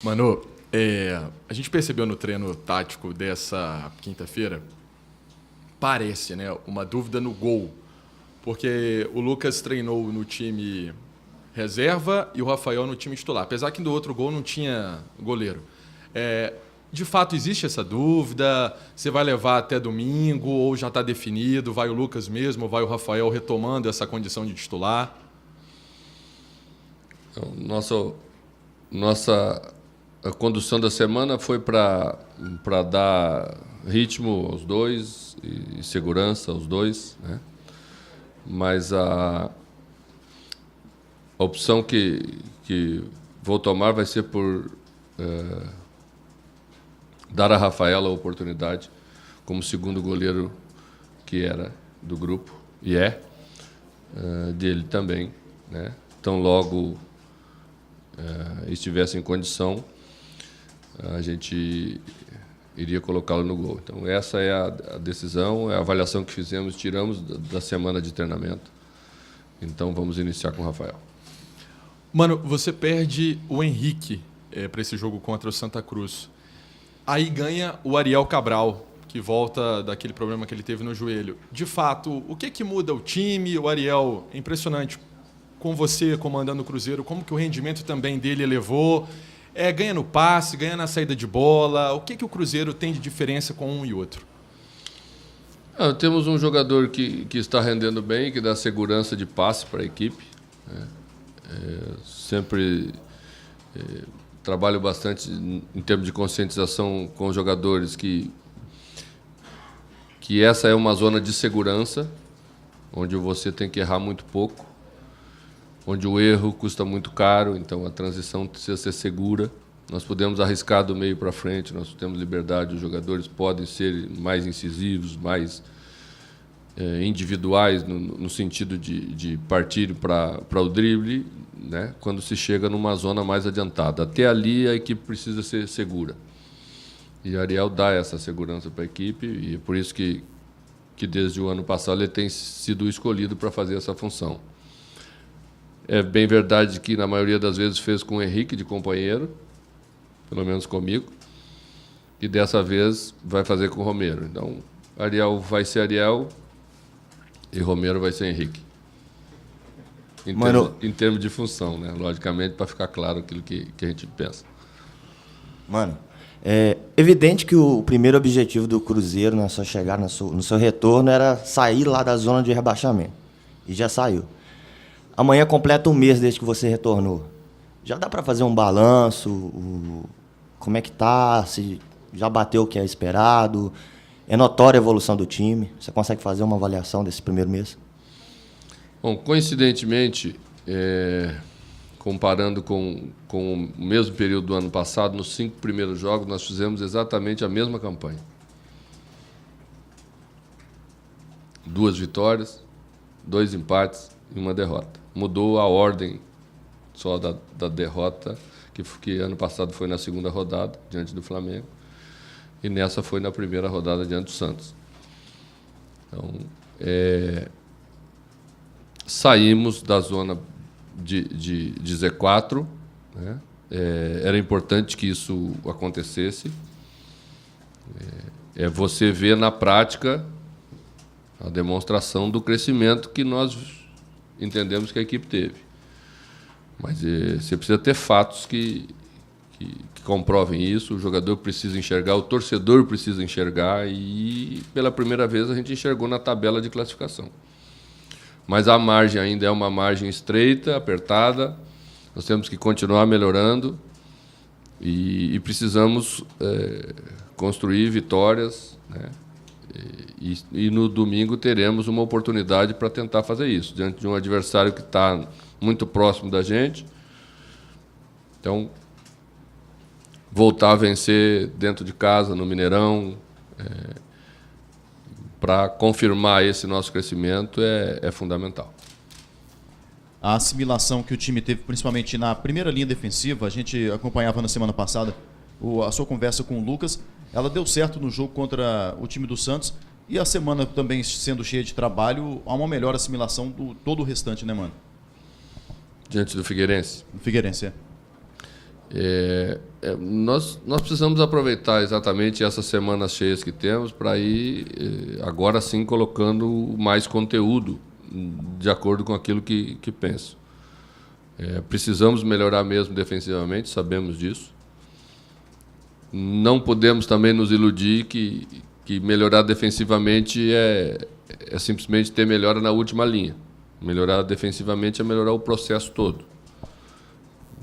Mano, a gente percebeu no treino tático dessa quinta-feira, parece, né, uma dúvida no gol. Porque o Lucas treinou no time reserva e o Rafael no time titular. Apesar que do outro gol não tinha goleiro. De fato, existe essa dúvida? Você vai levar até domingo ou já está definido? Vai o Lucas mesmo ou vai o Rafael retomando essa condição de titular? Nossa a condução da semana foi para dar ritmo aos dois e segurança aos dois, né? Mas a opção que vou tomar vai ser por dar a Rafaela a oportunidade como segundo goleiro que era do grupo e dele também, né? Então logo estivesse em condição, a gente iria colocá-lo no gol. Então essa é a decisão, é a avaliação que fizemos, tiramos da semana de treinamento. Então vamos iniciar com o Rafael. Mano, você perde o Henrique para esse jogo contra o Santa Cruz. Aí ganha o Ariel Cabral, que volta daquele problema que ele teve no joelho. De fato, o que muda o time? O Ariel, é impressionante, com você comandando o Cruzeiro, como que o rendimento também dele elevou? Ganha no passe, ganha na saída de bola. O que o Cruzeiro tem de diferença com um e outro? Temos um jogador que está rendendo bem, que dá segurança de passe para a equipe, né? Sempre trabalho bastante em termos de conscientização com os jogadores que essa é uma zona de segurança, onde você tem que errar muito pouco, onde o erro custa muito caro, então a transição precisa ser segura. Nós podemos arriscar do meio para frente, nós temos liberdade, os jogadores podem ser mais incisivos, mais individuais, no sentido de partir para o drible, né, quando se chega numa zona mais adiantada. Até ali a equipe precisa ser segura. E a Ariel dá essa segurança para a equipe, e é por isso que desde o ano passado ele tem sido escolhido para fazer essa função. É bem verdade que na maioria das vezes fez com o Henrique de companheiro, pelo menos comigo, e dessa vez vai fazer com o Romero. Então, Ariel vai ser Ariel e Romero vai ser Henrique. Em termos de função, né? Logicamente, para ficar claro aquilo que a gente pensa. Mano, é evidente que o primeiro objetivo do Cruzeiro na sua chegada, no seu retorno, era sair lá da zona de rebaixamento. E já saiu. Amanhã completa um mês desde que você retornou. Já dá para fazer um balanço? Como é que tá? Se já bateu o que é esperado? É notória a evolução do time? Você consegue fazer uma avaliação desse primeiro mês? Bom, coincidentemente, comparando com o mesmo período do ano passado, nos 5 primeiros jogos nós fizemos exatamente a mesma campanha. 2 vitórias, 2 empates e 1 derrota. Mudou a ordem só da derrota, que ano passado foi na segunda rodada, diante do Flamengo, e nessa foi na primeira rodada, diante do Santos. Então, saímos da zona de Z4, né? Era importante que isso acontecesse. Você vê na prática a demonstração do crescimento que nós entendemos que a equipe teve. Mas você precisa ter fatos que comprovem isso, o jogador precisa enxergar, o torcedor precisa enxergar, e pela primeira vez a gente enxergou na tabela de classificação. Mas a margem ainda é uma margem estreita, apertada, nós temos que continuar melhorando e precisamos construir vitórias, né? E no domingo teremos uma oportunidade para tentar fazer isso, diante de um adversário que está muito próximo da gente. Então, voltar a vencer dentro de casa, no Mineirão, para confirmar esse nosso crescimento é fundamental. A assimilação que o time teve, principalmente na primeira linha defensiva, a gente acompanhava na semana passada a sua conversa com o Lucas, ela deu certo no jogo contra o time do Santos, e a semana também sendo cheia de trabalho, há uma melhor assimilação do todo o restante, né, mano? Diante do Figueirense? Do Figueirense, Nós precisamos aproveitar exatamente essas semanas cheias que temos para ir, agora sim, colocando mais conteúdo de acordo com aquilo que penso. Precisamos melhorar mesmo defensivamente, sabemos disso. Não podemos também nos iludir que melhorar defensivamente é simplesmente ter melhora na última linha. Melhorar defensivamente é melhorar o processo todo.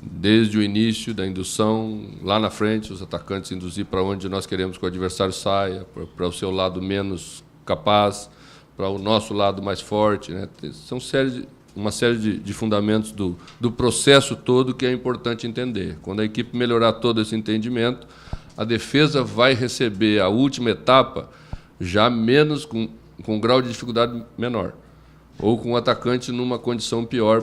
Desde o início da indução, lá na frente, os atacantes induzir para onde nós queremos que o adversário saia, para o seu lado menos capaz, para o nosso lado mais forte, né? São uma série de fundamentos do processo todo que é importante entender. Quando a equipe melhorar todo esse entendimento, a defesa vai receber a última etapa já menos com um grau de dificuldade menor, ou com o atacante numa condição pior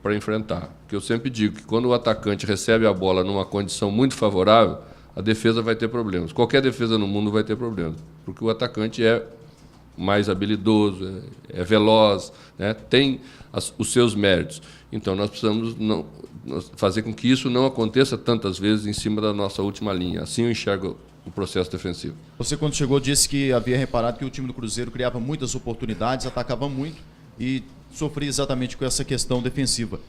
para enfrentar. Porque eu sempre digo que quando o atacante recebe a bola numa condição muito favorável, a defesa vai ter problemas. Qualquer defesa no mundo vai ter problemas, porque o atacante é mais habilidoso, é veloz, né? Tem os seus méritos. Então, nós precisamos fazer com que isso não aconteça tantas vezes em cima da nossa última linha. Assim eu enxergo o processo defensivo. Você, quando chegou, disse que havia reparado que o time do Cruzeiro criava muitas oportunidades, atacava muito e sofria exatamente com essa questão defensiva.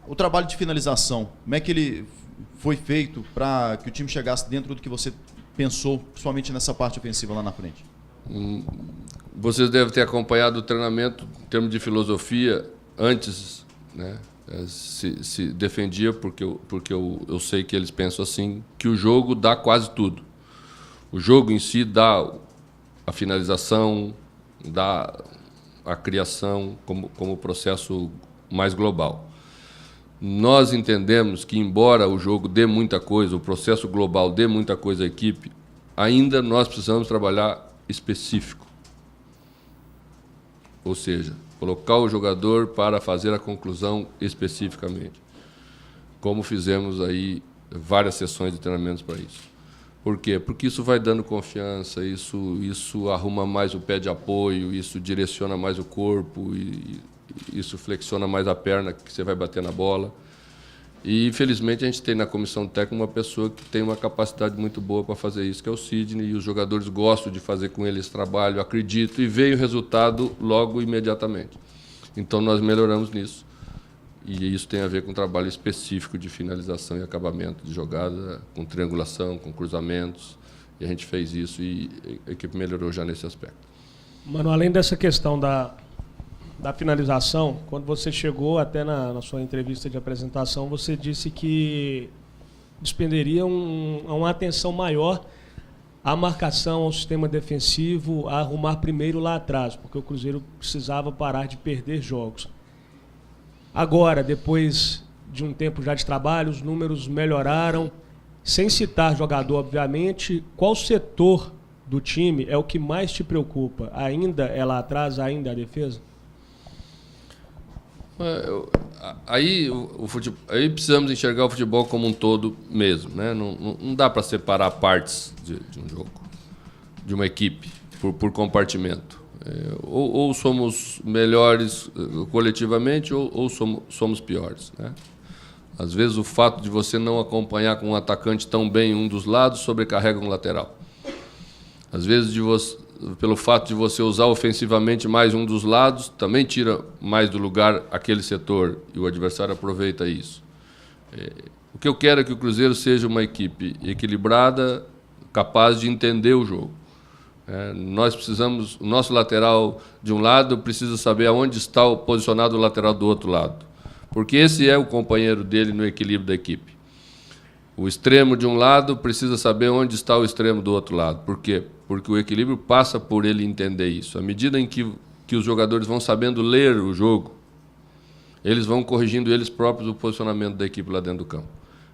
O trabalho de finalização, como é que ele foi feito para que o time chegasse dentro do que você pensou, principalmente nessa parte ofensiva lá na frente? Vocês devem ter acompanhado o treinamento em termos de filosofia antes, né? Se defendia, porque eu sei que eles pensam assim, que o jogo dá quase tudo. O jogo em si dá a finalização, dá a criação como processo mais global. Nós entendemos que, embora o jogo dê muita coisa, o processo global dê muita coisa à equipe, ainda nós precisamos trabalhar específico. Ou seja, colocar o jogador para fazer a conclusão especificamente. Como fizemos aí várias sessões de treinamentos para isso. Por quê? Porque isso vai dando confiança, isso arruma mais o pé de apoio, isso direciona mais o corpo, e isso flexiona mais a perna que você vai bater na bola. E, infelizmente, a gente tem na comissão técnica uma pessoa que tem uma capacidade muito boa para fazer isso, que é o Sidney, e os jogadores gostam de fazer com ele esse trabalho, acredito, e veio o resultado logo imediatamente. Então, nós melhoramos nisso. E isso tem a ver com um trabalho específico de finalização e acabamento de jogada, com triangulação, com cruzamentos. E a gente fez isso e a equipe melhorou já nesse aspecto. Mano, além dessa questão da finalização, quando você chegou até na sua entrevista de apresentação, você disse que despenderia uma atenção maior à marcação, ao sistema defensivo, a arrumar primeiro lá atrás, porque o Cruzeiro precisava parar de perder jogos. Agora, depois de um tempo já de trabalho, os números melhoraram. Sem citar jogador, obviamente, qual setor do time é o que mais te preocupa? Ainda é lá atrás, ainda a defesa? Aí precisamos enxergar o futebol como um todo mesmo, né? Não dá para separar partes de um jogo, de uma equipe, por compartimento. Ou somos melhores coletivamente ou somos piores, né? Às vezes o fato de você não acompanhar com um atacante tão bem um dos lados sobrecarrega um lateral. Às vezes pelo fato de você usar ofensivamente mais um dos lados, também tira mais do lugar aquele setor e o adversário aproveita isso. O que eu quero é que o Cruzeiro seja uma equipe equilibrada, capaz de entender o jogo. Nós precisamos, o nosso lateral de um lado precisa saber aonde está posicionado o lateral do outro lado, porque esse é o companheiro dele no equilíbrio da equipe. O extremo de um lado precisa saber onde está o extremo do outro lado. Por quê? Porque o equilíbrio passa por ele entender isso. À medida em que os jogadores vão sabendo ler o jogo, eles vão corrigindo eles próprios o posicionamento da equipe lá dentro do campo.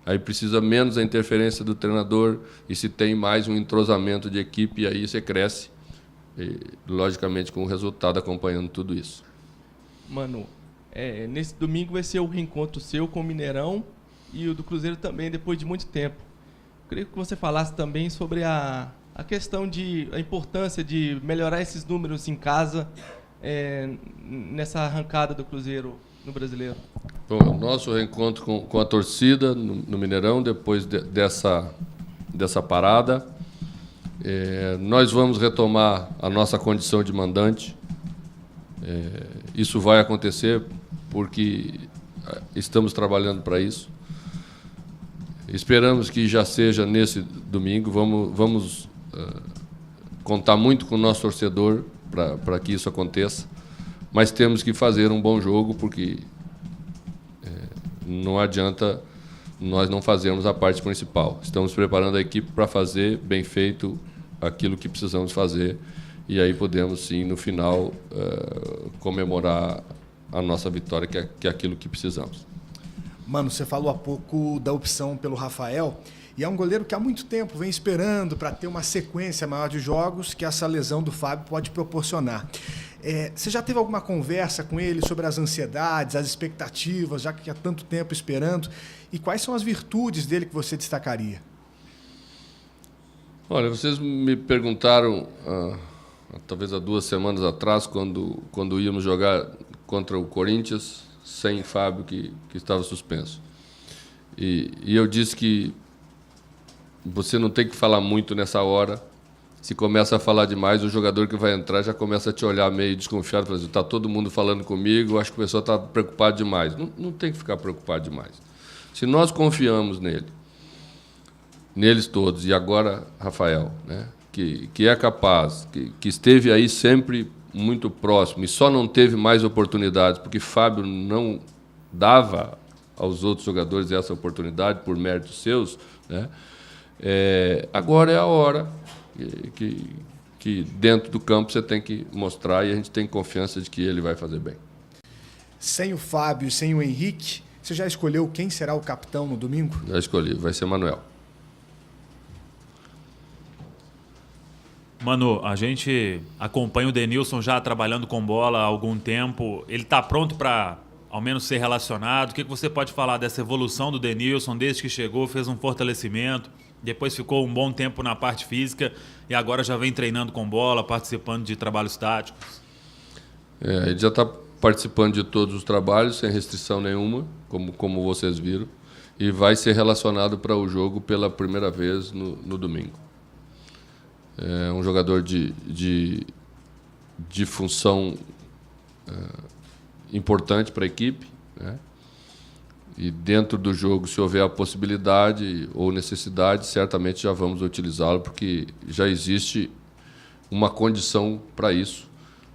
Aí precisa menos a interferência do treinador e se tem mais um entrosamento de equipe, e aí você cresce, logicamente com o resultado acompanhando tudo isso. Mano, nesse domingo vai ser o reencontro seu com o Mineirão e o do Cruzeiro também, depois de muito tempo. Eu queria que você falasse também sobre a questão a importância de melhorar esses números em casa, nessa arrancada do Cruzeiro no Brasileiro? Bom, nosso reencontro com a torcida no Mineirão, depois dessa parada. Nós vamos retomar a nossa condição de mandante. Isso vai acontecer porque estamos trabalhando para isso. Esperamos que já seja nesse domingo. Vamos contar muito com o nosso torcedor para que isso aconteça. Mas temos que fazer um bom jogo, porque não adianta nós não fazermos a parte principal. Estamos preparando a equipe para fazer bem feito aquilo que precisamos fazer, e aí podemos, sim, no final, comemorar a nossa vitória, que é aquilo que precisamos. Mano, você falou há pouco da opção pelo Rafael, e é um goleiro que há muito tempo vem esperando para ter uma sequência maior de jogos que essa lesão do Fábio pode proporcionar. Você já teve alguma conversa com ele sobre as ansiedades, as expectativas, já que há tanto tempo esperando? E quais são as virtudes dele que você destacaria? Olha, vocês me perguntaram, talvez há 2 semanas atrás, quando íamos jogar contra o Corinthians, sem Fábio, que estava suspenso. E eu disse que você não tem que falar muito nessa hora. Se começa a falar demais, o jogador que vai entrar já começa a te olhar meio desconfiado, falando: está todo mundo falando comigo, acho que o pessoal está preocupado demais. Não tem que ficar preocupado demais. Se nós confiamos neles todos, e agora Rafael, né, que é capaz, que esteve aí sempre muito próximo e só não teve mais oportunidades porque Fábio não dava aos outros jogadores essa oportunidade por méritos seus, né? Agora é a hora que dentro do campo você tem que mostrar, e a gente tem confiança de que ele vai fazer bem. Sem o Fábio e sem o Henrique, você já escolheu quem será o capitão no domingo? Já escolhi, vai ser Manuel. Manu, a gente acompanha o Denilson já trabalhando com bola há algum tempo. Ele está pronto para, ao menos, ser relacionado? O que você pode falar dessa evolução do Denilson desde que chegou, fez um fortalecimento, depois ficou um bom tempo na parte física e agora já vem treinando com bola, participando de trabalhos táticos? Ele já está participando de todos os trabalhos, sem restrição nenhuma, como vocês viram, e vai ser relacionado para o jogo pela primeira vez no domingo. É um jogador de função importante para a equipe, né? E dentro do jogo, se houver a possibilidade ou necessidade, certamente já vamos utilizá-lo, porque já existe uma condição para isso.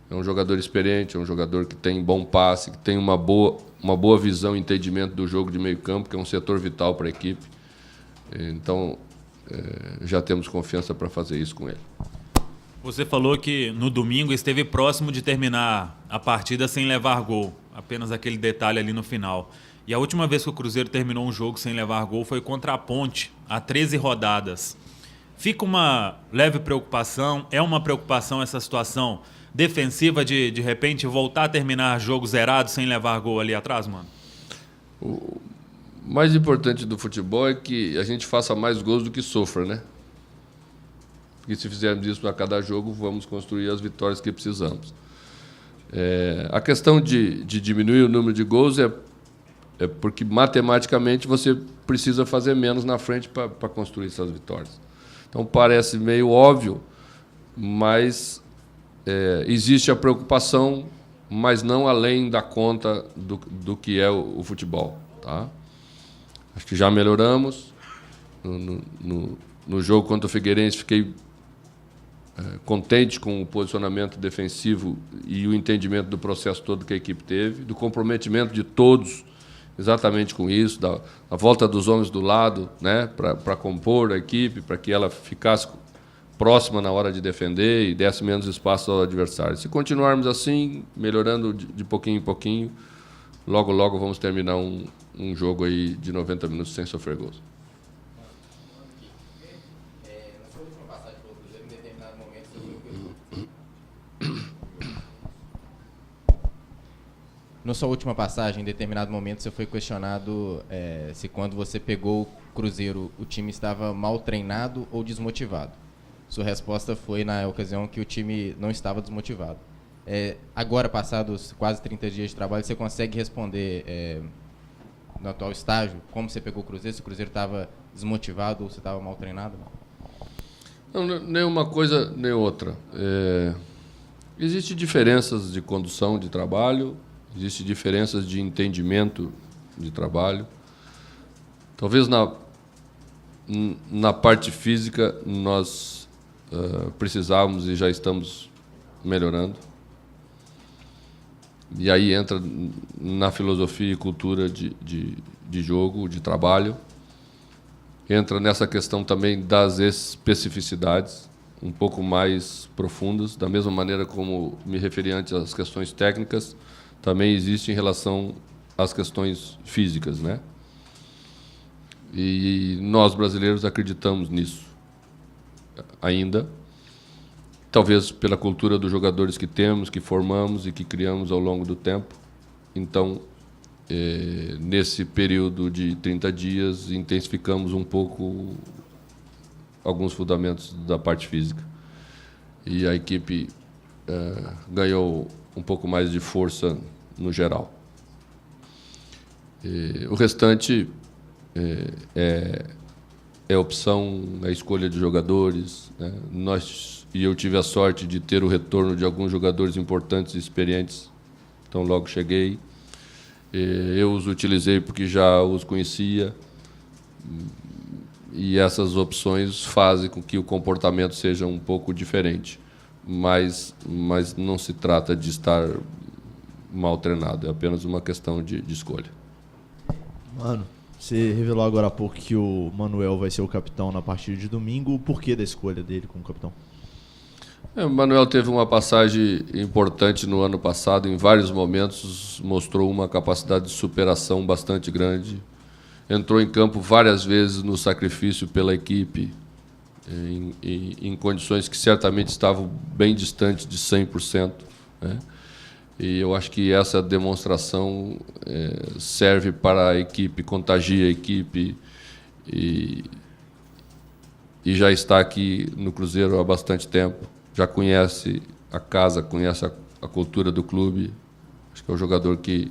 É um jogador experiente, é um jogador que tem bom passe, que tem uma boa visão e entendimento do jogo de meio campo, que é um setor vital para a equipe. Então, já temos confiança para fazer isso com ele. Você falou que no domingo esteve próximo de terminar a partida sem levar gol, apenas aquele detalhe ali no final. E a última vez que o Cruzeiro terminou um jogo sem levar gol foi contra a Ponte, há 13 rodadas. Fica uma leve preocupação, é uma preocupação essa situação defensiva de repente, voltar a terminar jogo zerado sem levar gol ali atrás, mano? O mais importante do futebol é que a gente faça mais gols do que sofra, né? Porque se fizermos isso a cada jogo, vamos construir as vitórias que precisamos. A questão de diminuir o número de gols é porque matematicamente você precisa fazer menos na frente para construir essas vitórias. Então parece meio óbvio, mas existe a preocupação, mas não além da conta do que é o futebol, tá? Acho que já melhoramos. No jogo contra o Figueirense fiquei contente com o posicionamento defensivo e o entendimento do processo todo que a equipe teve, do comprometimento de todos exatamente com isso, da volta dos homens do lado, né, para compor a equipe, para que ela ficasse próxima na hora de defender e desse menos espaço ao adversário. Se continuarmos assim, melhorando de pouquinho em pouquinho, logo vamos terminar um jogo aí de 90 minutos sem sofrer gols. Na sua última passagem, em determinado momento, você foi questionado se quando você pegou o Cruzeiro, o time estava mal treinado ou desmotivado. Sua resposta foi, na ocasião, que o time não estava desmotivado. Agora, passados quase 30 dias de trabalho, você consegue responder no atual estágio como você pegou o Cruzeiro? Se o Cruzeiro estava desmotivado ou se estava mal treinado? Não, nem uma coisa nem outra. Existem diferenças de condução de trabalho, existem diferenças de entendimento de trabalho. Talvez na parte física nós precisávamos e já estamos melhorando. E aí entra na filosofia e cultura de jogo, de trabalho. Entra nessa questão também das especificidades, um pouco mais profundas, da mesma maneira como me referi antes às questões técnicas, também existe em relação às questões físicas, né? E nós, brasileiros, acreditamos nisso ainda, talvez pela cultura dos jogadores que temos, que formamos e que criamos ao longo do tempo. Então, nesse período de 30 dias, intensificamos um pouco alguns fundamentos da parte física. E a equipe ganhou um pouco mais de força no geral. O restante é opção, é escolha de jogadores, né? Eu tive a sorte de ter o retorno de alguns jogadores importantes e experientes, então logo cheguei. Eu os utilizei porque já os conhecia, e essas opções fazem com que o comportamento seja um pouco diferente, mas não se trata de estar mal treinado, é apenas uma questão de escolha. Mano, você revelou agora há pouco que o Manuel vai ser o capitão na partida de domingo. O porquê da escolha dele como capitão? O Manuel teve uma passagem importante no ano passado, em vários momentos mostrou uma capacidade de superação bastante grande. Entrou em campo várias vezes no sacrifício pela equipe, em condições que certamente estavam bem distantes de 100%, né? E eu acho que essa demonstração serve para a equipe, contagia a equipe, e já está aqui no Cruzeiro há bastante tempo. Já conhece a casa, conhece a cultura do clube. Acho que é um jogador que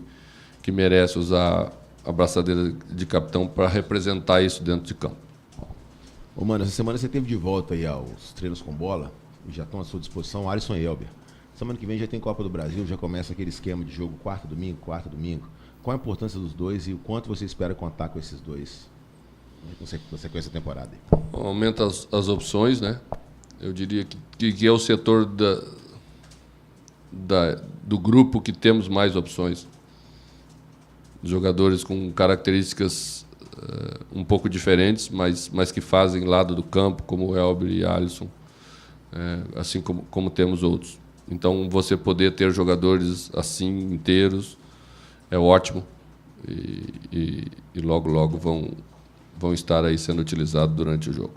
merece usar a braçadeira de capitão para representar isso dentro de campo. Ô, mano, essa semana você teve de volta aí aos treinos com bola, e já estão à sua disposição Alisson e Elber. Semana que vem já tem Copa do Brasil, já começa aquele esquema de jogo quarto domingo. Qual a importância dos dois e o quanto você espera contar com esses dois na sequência da temporada? Aumenta as opções, né? Eu diria que é o setor do grupo que temos mais opções. Jogadores com características um pouco diferentes, mas que fazem lado do campo, como o Elber e Alisson, assim como temos outros. Então, você poder ter jogadores assim, inteiros, é ótimo. E logo vão estar aí sendo utilizados durante o jogo.